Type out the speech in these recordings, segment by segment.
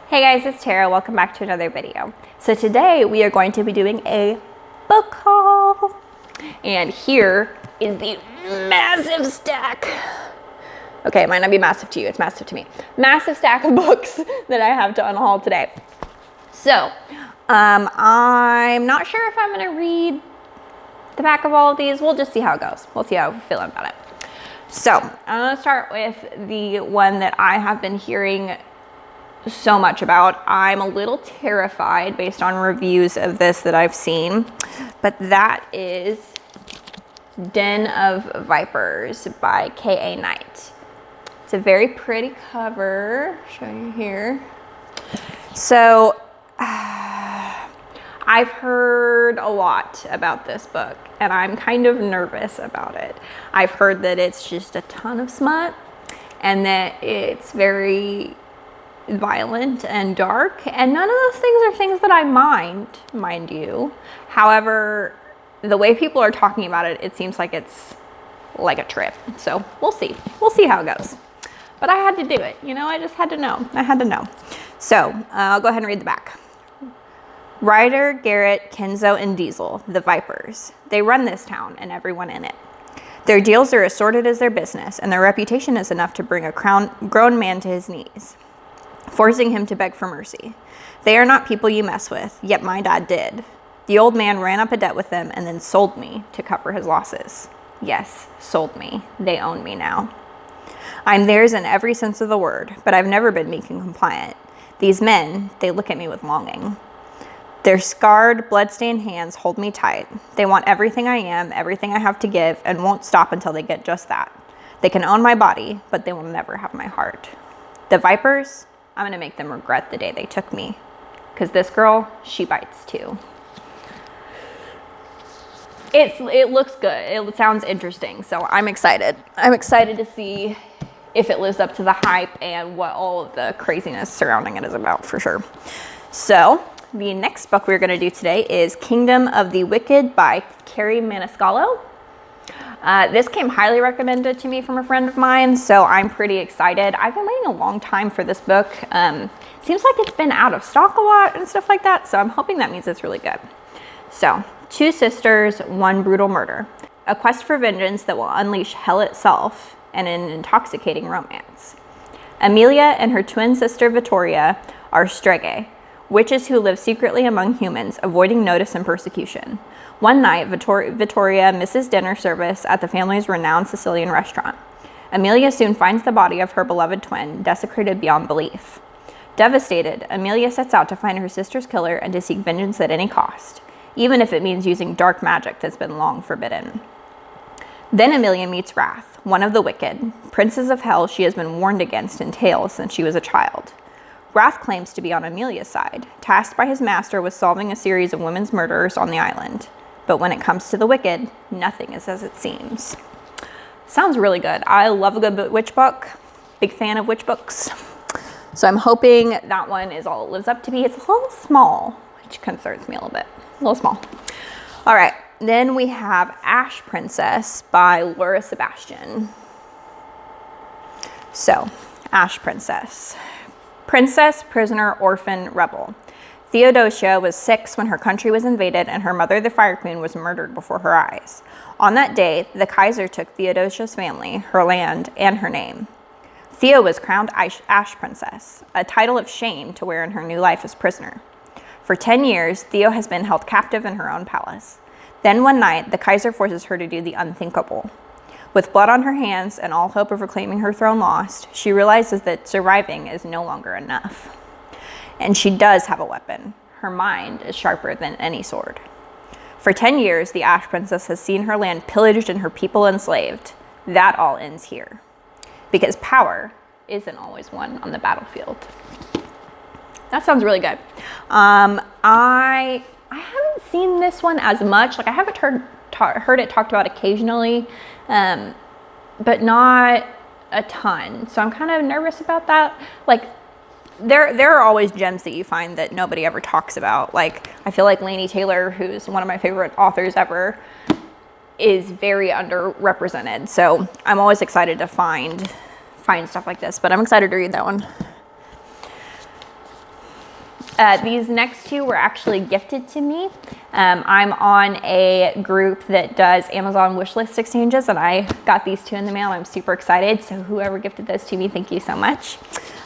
Hey guys, it's Tara. Welcome back to another video. So today we are going to be doing a book haul. And here is the massive stack. Okay, it might not be massive to you, it's massive to me. Massive stack of books that I have to unhaul today. So, I'm not sure if I'm gonna read the back of all of these. We'll just see how it goes. We'll see how we're feeling about it. So, I'm gonna start with the one that I have been hearing so much about. I'm a little terrified based on reviews of this that I've seen, but that is Den of Vipers by K.A. Knight. It's a very pretty cover. I'll show you here. So I've heard a lot about this book and I'm kind of nervous about it. I've heard that it's just a ton of smut and that it's very violent and dark, and none of those things are things that I mind you. However, the way people are talking about it, it seems like it's like a trip. So we'll see how it goes. But I had to do it, you know, I just had to know. So I'll go ahead and read the back. Ryder, Garrett, Kenzo, and Diesel, the Vipers. They run this town and everyone in it. Their deals are as sordid as their business, and their reputation is enough to bring a grown man to his knees, forcing him to beg for mercy. They are not people you mess with, yet my dad did. The old man ran up a debt with them and then sold me to cover his losses. Yes, sold me. They own me now. I'm theirs in every sense of the word, but I've never been meek and compliant. These men, they look at me with longing. Their scarred, blood-stained hands hold me tight. They want everything I am, everything I have to give, and won't stop until they get just that. They can own my body, but they will never have my heart. The Vipers, I'm gonna make them regret the day they took me, because this girl, she bites too. It looks good. It sounds interesting, so I'm excited. I'm excited to see if it lives up to the hype and what all of the craziness surrounding it is about, for sure. So the next book we're gonna do today is Kingdom of the Wicked by Carrie Maniscalco. This came highly recommended to me from a friend of mine, so I'm pretty excited. I've been waiting a long time for this book. Seems like it's been out of stock a lot and stuff like that, so I'm hoping that means it's really good. So, two sisters, one brutal murder. A quest for vengeance that will unleash hell itself, and an intoxicating romance. Amelia and her twin sister Vittoria are strege, witches who live secretly among humans, avoiding notice and persecution. One night, Vittoria misses dinner service at the family's renowned Sicilian restaurant. Amelia soon finds the body of her beloved twin, desecrated beyond belief. Devastated, Amelia sets out to find her sister's killer and to seek vengeance at any cost, even if it means using dark magic that's been long forbidden. Then Amelia meets Wrath, one of the wicked, princes of hell she has been warned against in tales since she was a child. Wrath claims to be on Amelia's side, tasked by his master with solving a series of women's murderers on the island. But when it comes to the wicked, nothing is as it seems. Sounds really good. I love a good witch book. Big fan of witch books. So I'm hoping that one is all it lives up to be. It's a little small, which concerns me a little bit. A little small. All right. Then we have Ash Princess by Laura Sebastian. So, Ash Princess. Princess, prisoner, orphan, rebel. Theodosia was 6 when her country was invaded and her mother, the Fire Queen, was murdered before her eyes. On that day, the Kaiser took Theodosia's family, her land, and her name. Theo was crowned Ash Princess, a title of shame to wear in her new life as prisoner. For 10 years, Theo has been held captive in her own palace. Then one night, the Kaiser forces her to do the unthinkable. With blood on her hands and all hope of reclaiming her throne lost, she realizes that surviving is no longer enough. And she does have a weapon. Her mind is sharper than any sword. For 10 years, the Ash Princess has seen her land pillaged and her people enslaved. That all ends here. Because power isn't always won on the battlefield. That sounds really good. I haven't seen this one as much. Like, I haven't heard it talked about occasionally, but not a ton. So I'm kind of nervous about that. Like, there are always gems that you find that nobody ever talks about. Like, I feel like Laini Taylor, who's one of my favorite authors ever, is very underrepresented. So I'm always excited to find stuff like this, but I'm excited to read that one. These next two were actually gifted to me. I'm on a group that does Amazon wishlist exchanges, and I got these two in the mail. I'm super excited. So whoever gifted those to me, thank you so much.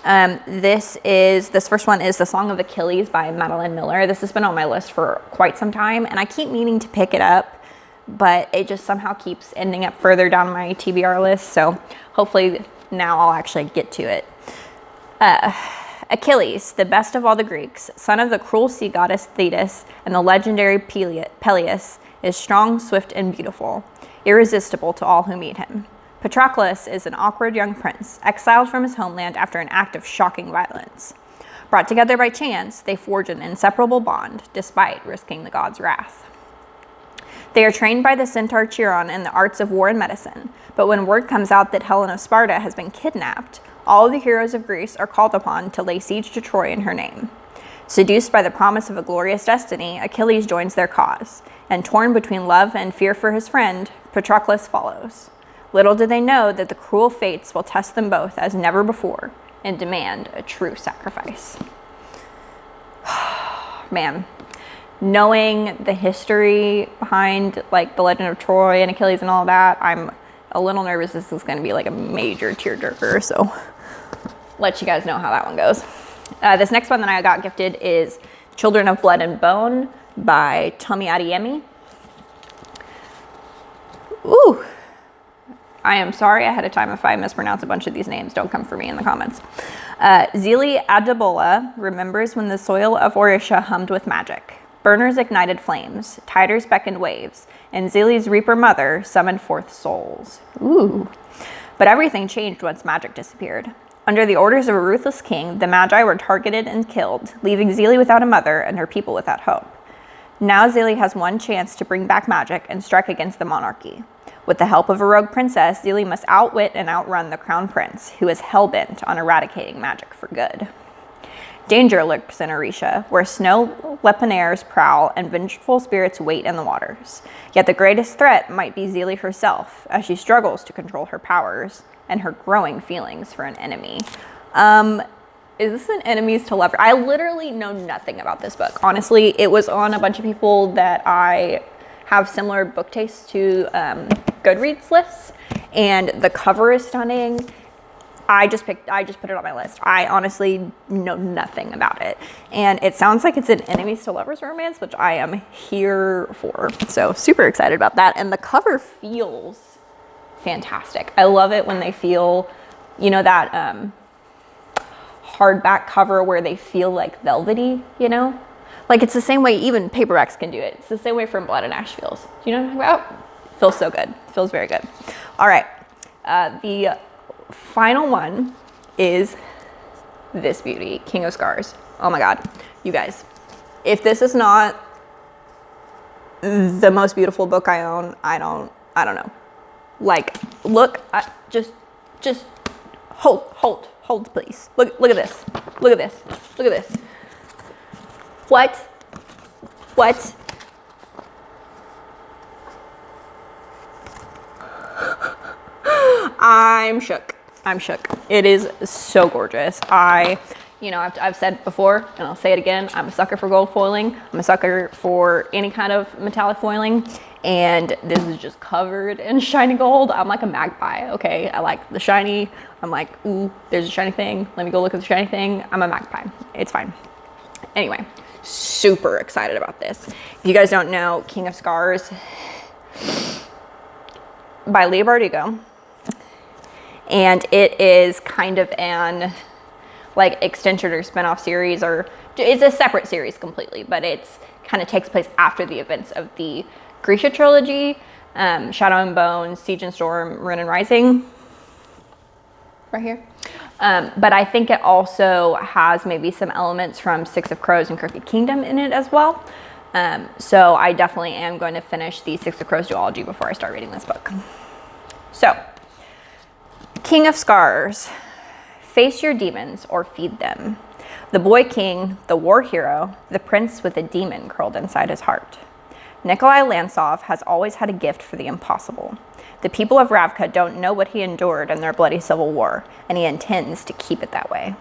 This first one is The Song of Achilles by Madeline Miller. This has been on my list for quite some time, and I keep meaning to pick it up, but it just somehow keeps ending up further down my TBR list. So hopefully now I'll actually get to it. Achilles, the best of all the Greeks, son of the cruel sea goddess Thetis and the legendary Peleus, is strong, swift, and beautiful, irresistible to all who meet him. Patroclus is an awkward young prince, exiled from his homeland after an act of shocking violence. Brought together by chance, they forge an inseparable bond, despite risking the god's wrath. They are trained by the centaur Chiron in the arts of war and medicine, but when word comes out that Helen of Sparta has been kidnapped, all of the heroes of Greece are called upon to lay siege to Troy in her name. Seduced by the promise of a glorious destiny, Achilles joins their cause, and torn between love and fear for his friend, Patroclus follows. Little do they know that the cruel fates will test them both as never before and demand a true sacrifice. Man, knowing the history behind like the legend of Troy and Achilles and all that, I'm a little nervous this is going to be like a major tearjerker, so let you guys know how that one goes. This next one that I got gifted is Children of Blood and Bone by Tomi Adeyemi. Ooh, I am sorry ahead of time if I mispronounce a bunch of these names. Don't come for me in the comments. Zili Adebola remembers when the soil of Orisha hummed with magic. Burners ignited flames, tiders beckoned waves, and Zili's reaper mother summoned forth souls. Ooh. But everything changed once magic disappeared. Under the orders of a ruthless king, the Magi were targeted and killed, leaving Zili without a mother and her people without hope. Now Zili has one chance to bring back magic and strike against the monarchy. With the help of a rogue princess, Zili must outwit and outrun the crown prince, who is hell-bent on eradicating magic for good. Danger lurks in Orisha, where snow leopards prowl and vengeful spirits wait in the waters. Yet the greatest threat might be Zili herself, as she struggles to control her powers and her growing feelings for an enemy. Is this an enemies to lovers? I literally know nothing about this book. Honestly, it was on a bunch of people that I have similar book tastes to Goodreads lists, and the cover is stunning. I just put it on my list. I honestly know nothing about it. And it sounds like it's an enemies to lovers romance, which I am here for. So super excited about that. And the cover feels fantastic. I love it when they feel, you know, that hardback cover where they feel like velvety, you know? Like it's the same way even paperbacks can do it. It's the same way From Blood and Ash feels. Do you know what I'm talking about? Feels so good. Feels very good. All right. The final one is this beauty, King of Scars. Oh my God, you guys, if this is not the most beautiful book I own, I don't know. Like, look, just hold, please. Look at this. Look at this. Look at this. What? I'm shook. It is so gorgeous. I've said before, and I'll say it again, I'm a sucker for gold foiling. I'm a sucker for any kind of metallic foiling. And this is just covered in shiny gold. I'm like a magpie, okay? I like the shiny. I'm like, ooh, there's a shiny thing. Let me go look at the shiny thing. I'm a magpie. It's fine. Anyway, super excited about this. If you guys don't know, King of Scars by Leigh Bardugo. And it is kind of an like extension or spinoff series, or it's a separate series completely, but it's kind of takes place after the events of the Grisha trilogy, Shadow and Bone, Siege and Storm, Ruin and Rising, right here. But I think it also has maybe some elements from Six of Crows and Crooked Kingdom in it as well. So I definitely am going to finish the Six of Crows duology before I start reading this book. So, King of Scars. Face your demons or feed them. The boy king, the war hero, the prince with a demon curled inside his heart. Nikolai Lantsov has always had a gift for the impossible. The people of Ravka don't know what he endured in their bloody civil war, and he intends to keep it that way.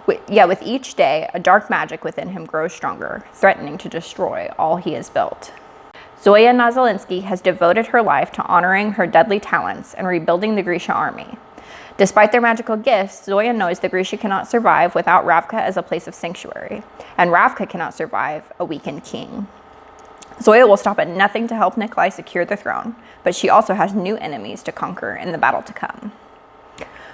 With each day, a dark magic within him grows stronger, threatening to destroy all he has built. Zoya Nazalinsky has devoted her life to honoring her deadly talents and rebuilding the Grisha army. Despite their magical gifts, Zoya knows the Grisha cannot survive without Ravka as a place of sanctuary, and Ravka cannot survive a weakened king. Zoya will stop at nothing to help Nikolai secure the throne, but she also has new enemies to conquer in the battle to come.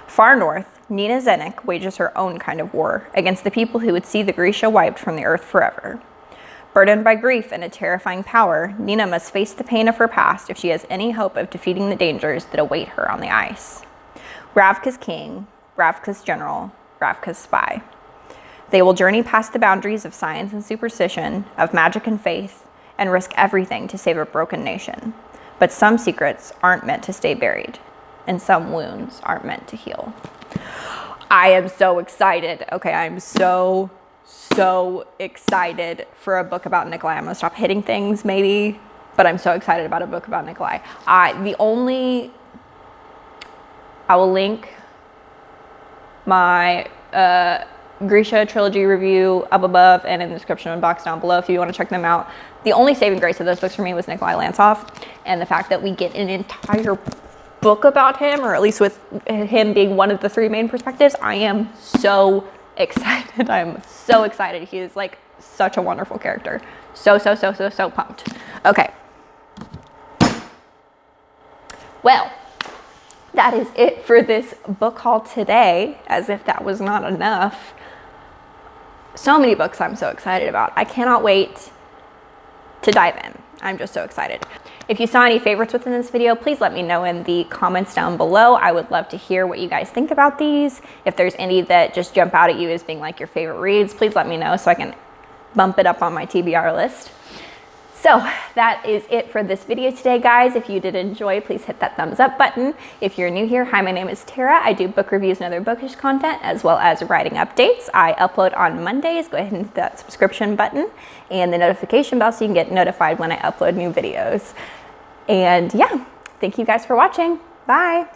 Far north, Nina Zenik wages her own kind of war against the people who would see the Grisha wiped from the earth forever. Burdened by grief and a terrifying power, Nina must face the pain of her past if she has any hope of defeating the dangers that await her on the ice. Ravka's king, Ravka's general, Ravka's spy. They will journey past the boundaries of science and superstition, of magic and faith, and risk everything to save a broken nation. But some secrets aren't meant to stay buried, and some wounds aren't meant to heal. I am so excited. Okay, I'm so excited for a book about Nikolai. I'm gonna stop hitting things maybe, but I'm so excited about a book about Nikolai. I will link my Grisha trilogy review up above and in the description box down below if you want to check them out. The only saving grace of those books for me was Nikolai Lantsov, and the fact that we get an entire book about him, or at least with him being one of the three main perspectives. I am so excited. I'm so excited. He is like such a wonderful character. So pumped. Okay. Well, that is it for this book haul today, as if that was not enough. So many books I'm so excited about. I cannot wait to dive in. I'm just so excited. If you saw any favorites within this video, please let me know in the comments down below. I would love to hear what you guys think about these. If there's any that just jump out at you as being like your favorite reads, please let me know so I can bump it up on my TBR list. So that is it for this video today, guys. If you did enjoy, please hit that thumbs up button. If you're new here, hi, my name is Tara. I do book reviews and other bookish content, as well as writing updates. I upload on Mondays. Go ahead and hit that subscription button and the notification bell so you can get notified when I upload new videos. And yeah, thank you guys for watching. Bye.